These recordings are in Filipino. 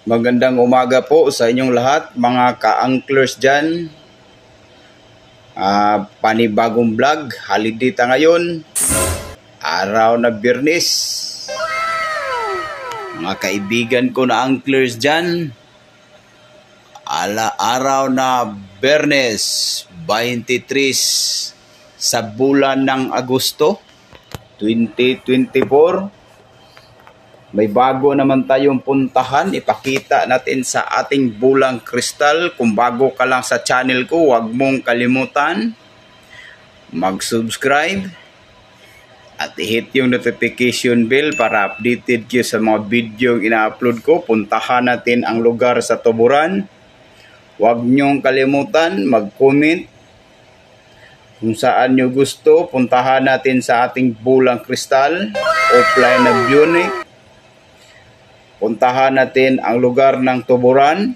Magandang umaga po sa inyong lahat, mga ka-anglers dyan. Panibagong vlog, holiday ta ngayon, araw na Biyernes. Mga kaibigan ko na anglers dyan, araw na Biyernes, 23 sa bulan ng Agosto 2024. May bago naman tayong puntahan. Ipakita natin sa ating bulang kristal. Kung bago ka lang sa channel ko, huwag mong kalimutan mag-subscribe at i-hit yung notification bell para updated kayo sa mga video yung ina-upload ko. Puntahan natin ang lugar sa Tuburan. Huwag nyong kalimutan mag-comment kung saan nyo gusto. Puntahan natin sa ating bulang kristal, offline na Bionic. Puntahan natin ang lugar ng Tuburan.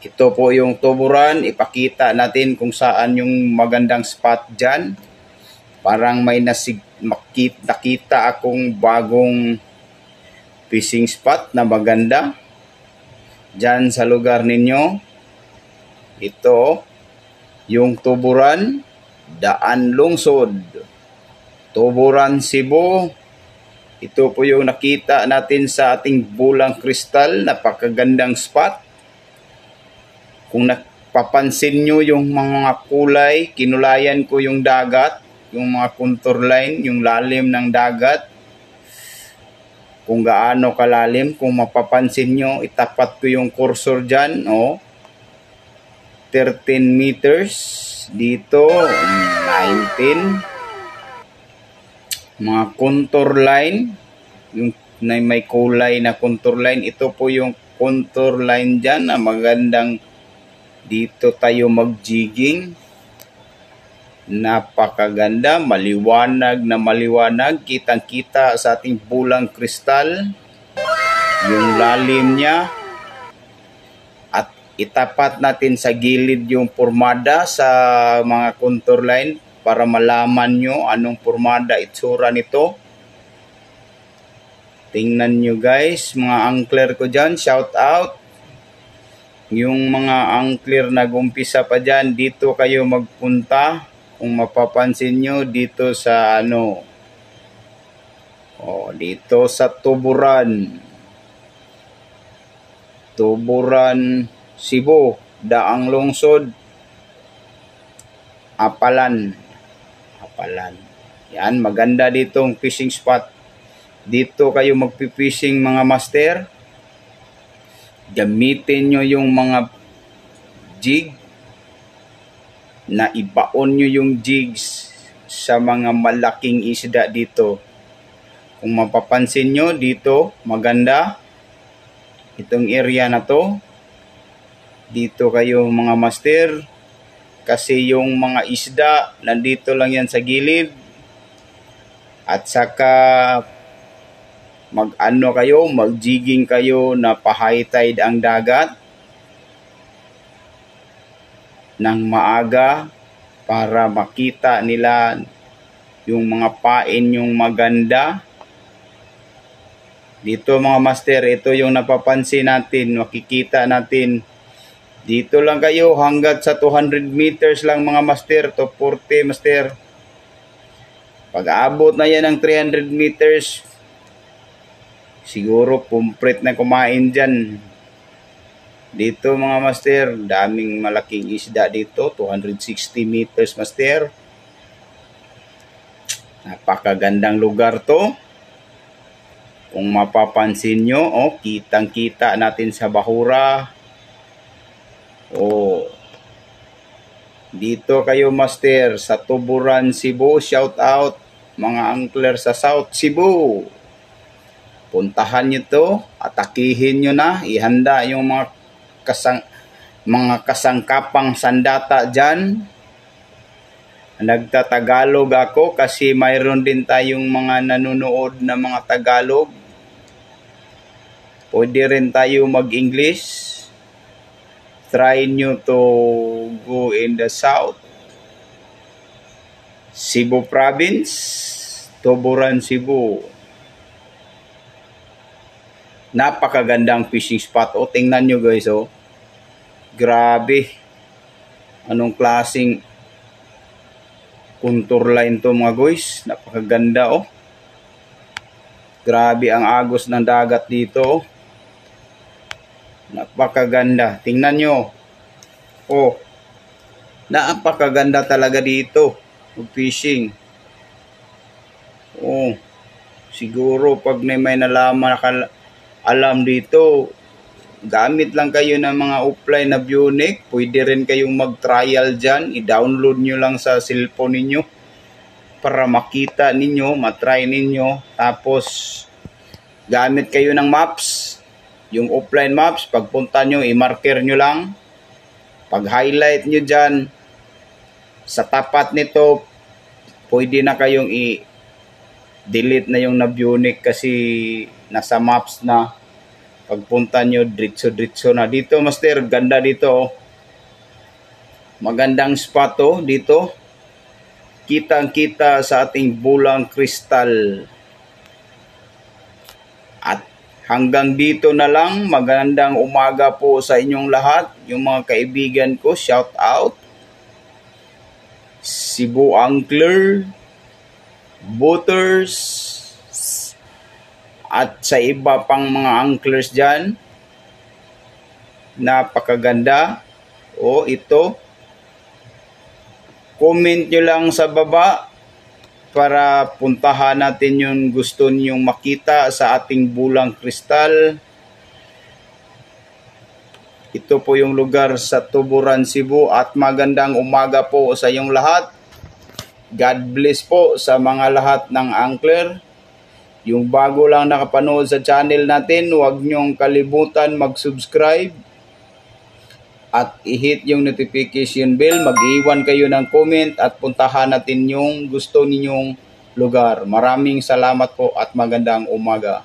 Ito po yung Tuburan. Ipakita natin kung saan yung magandang spot dyan. Parang may nakita akong bagong fishing spot na maganda dyan sa lugar ninyo. Ito yung Tuburan, Daan Lungsod, Tuburan, Cebu. Ito po yung nakita natin sa ating bulang kristal. Napakagandang spot. Kung napapansin nyo yung mga kulay, kinulayan ko yung dagat, yung mga contour line, yung lalim ng dagat. Kung gaano kalalim, kung mapapansin nyo, itapat ko yung cursor dyan. 13 meters. Dito, 19. Mga contour line, yung may kulay na contour line, ito po yung contour line dyan na magandang dito tayo mag-jigging. Napakaganda, maliwanag na maliwanag, kitang kita sa ating bulang kristal yung lalim niya. At itapat natin sa gilid yung pormada sa mga contour line para malaman nyo anong pormada itsura nito. Tingnan nyo guys, mga angler ko dyan, shout out. Yung mga angler nag-umpisa pa dyan, dito kayo magpunta. Kung mapapansin nyo, dito sa dito sa Tuburan. Tuburan, Cebu, Daang Lungsod, Apalan. Yan, maganda ditong fishing spot. Dito kayo magpipishing mga master. Gamitin nyo yung mga jig na ibaon nyo yung jigs sa mga malaking isda dito. Kung mapapansin nyo dito, maganda itong area na to. Dito kayo mga master. Kasi yung mga isda, nandito lang yan sa gilid. At saka, mag-jigging kayo na pa-high tide ang dagat. Nang maaga, para makita nila yung mga pain yung maganda. Dito mga master, ito yung napapansin natin, makikita natin. Dito lang kayo hanggat sa 200 meters lang mga master, to 40 master. Pag aabot na yan ng 300 meters, siguro pumpret na kumain dyan. Dito mga master, daming malaking isda dito, 260 meters master. Napakagandang lugar to. Kung mapapansin nyo, kitang-kita natin sa bahura. Dito kayo master sa Tuburan, Cebu. Shout out mga angler sa South Cebu. Puntahan nyo to, atakihin nyo na, ihanda yung mga kasangkapang sandata dyan. Nagtatagalog ako kasi mayroon din tayong mga nanonood na mga Tagalog. Pwede rin tayo mag-English. Try nyo to go in the South Cebu Province, Tuburan, Cebu. Napakagandang fishing spot. O, tingnan nyo guys, oh. Grabe. Anong klaseng contour line to mga guys. Napakaganda, oh. Grabe ang agos ng dagat dito, oh. Napakaganda. Tingnan nyo. Oh. Napakaganda talaga dito. Fishing. Oh. Siguro pag may nalaman alam dito, gamit lang kayo ng mga offline na Viewnik. Pwede rin kayong mag-trial dyan. I-download nyo lang sa cellphone ninyo para makita ninyo, matry ninyo. Tapos, gamit kayo ng maps. Yung offline maps, pagpunta nyo, i-marker nyo lang. Pag-highlight nyo dyan, sa tapat nito, pwede na kayong i-delete na yung na-Viewnik kasi nasa maps na. Pagpunta nyo, diretso na. Dito, master, ganda dito. Oh. Magandang spot oh, dito. Kitang-kita sa ating Bulang Kristal. At hanggang dito na lang. Magandang umaga po sa inyong lahat. Yung mga kaibigan ko, shout out. Cebu Angler, Boaters, at sa iba pang mga anglers dyan. Napakaganda. O, ito. Comment nyo lang sa baba para puntahan natin yung gusto nyong makita sa ating Bulang Kristal. Ito po yung lugar sa Tuburan, Cebu. At magandang umaga po sa inyong lahat. God bless po sa mga lahat ng angler. Yung bago lang nakapanood sa channel natin, huwag nyong kalimutan mag-subscribe at i-hit yung notification bell. Mag-iwan kayo ng comment at puntahan natin yung gusto ninyong lugar. Maraming salamat po at magandang umaga.